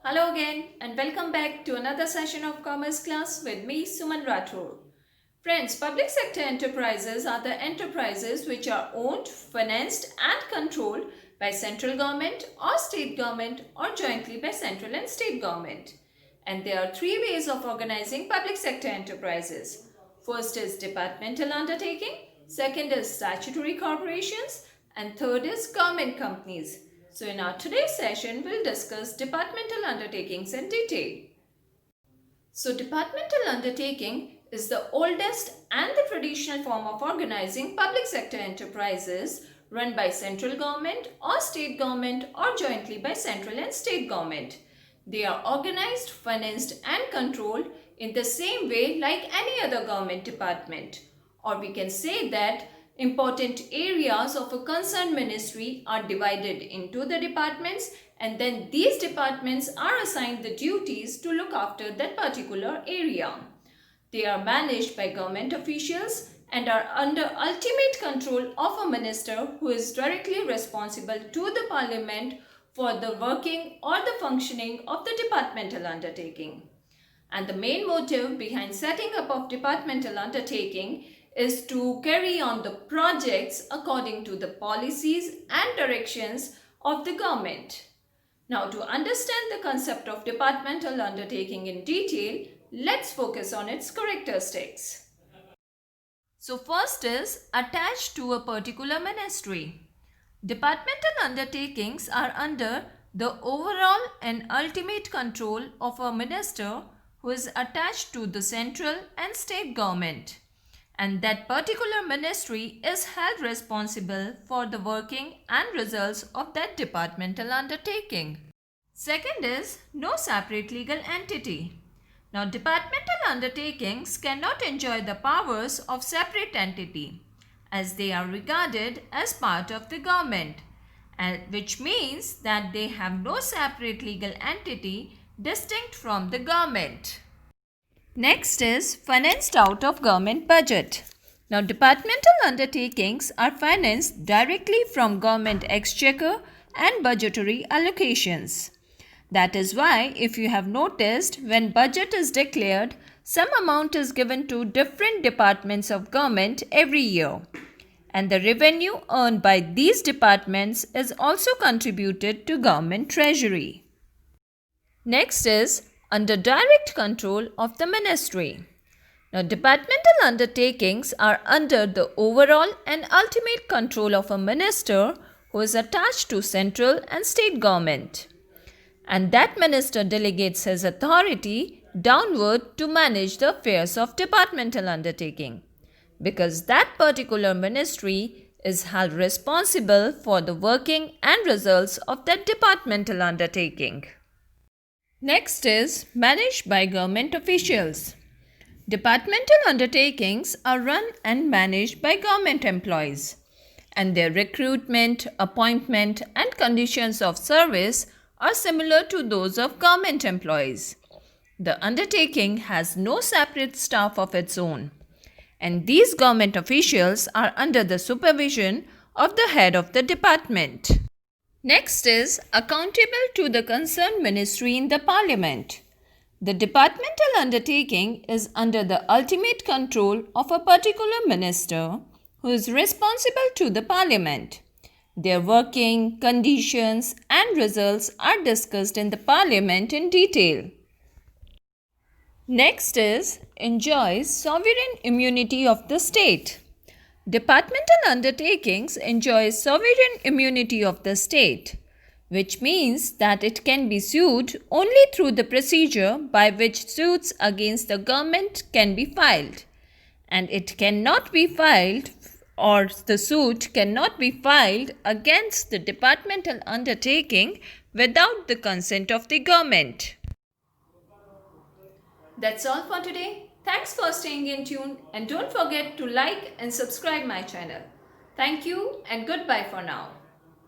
Hello again and welcome back to another session of Commerce class with me, Suman Rathore. Friends, public sector enterprises are the enterprises which are owned, financed and controlled by central government or state government or jointly by central and state government. And there are three ways of organizing public sector enterprises. First is departmental undertaking, second is statutory corporations, and third is government companies. So in our today's session, we'll discuss departmental undertakings in detail. So departmental undertaking is the oldest and the traditional form of organizing public sector enterprises run by central government or state government or jointly by central and state government. They are organized, financed and controlled in the same way like any other government department. Or we can say that important areas of a concerned ministry are divided into the departments, and then these departments are assigned the duties to look after that particular area. They are managed by government officials and are under ultimate control of a minister who is directly responsible to the parliament for the working or the functioning of the departmental undertaking. And the main motive behind setting up of departmental undertaking is to carry on the projects according to the policies and directions of the government. Now, to understand the concept of departmental undertaking in detail, let's focus on its characteristics. So first is attached to a particular ministry. Departmental undertakings are under the overall and ultimate control of a minister who is attached to the central and state government. And that particular ministry is held responsible for the working and results of that departmental undertaking. Second is no separate legal entity. Now, departmental undertakings cannot enjoy the powers of separate entity as they are regarded as part of the government, which means that they have no separate legal entity distinct from the government. Next is financed out of government budget. Now, departmental undertakings are financed directly from government exchequer and budgetary allocations. That is why, if you have noticed, when budget is declared, some amount is given to different departments of government every year. And the revenue earned by these departments is also contributed to government treasury. Next is under direct control of the ministry. Now, departmental undertakings are under the overall and ultimate control of a minister who is attached to central and state government. And that minister delegates his authority downward to manage the affairs of departmental undertaking, because that particular ministry is held responsible for the working and results of that departmental undertaking. Next is managed by government officials. Departmental undertakings are run and managed by government employees, and their recruitment, appointment and conditions of service are similar to those of government employees. The undertaking has no separate staff of its own, and these government officials are under the supervision of the head of the department. Next is accountable to the concerned ministry in the parliament. The departmental undertaking is under the ultimate control of a particular minister who is responsible to the parliament. Their working, conditions and results are discussed in the parliament in detail. Next is enjoys sovereign immunity of the state. Departmental undertakings enjoy sovereign immunity of the state, which means that it can be sued only through the procedure by which suits against the government can be filed, and it cannot be filed, or the suit cannot be filed against the departmental undertaking without the consent of the government. That's all for today. Thanks for staying in tune, and don't forget to like and subscribe my channel. Thank you and goodbye for now.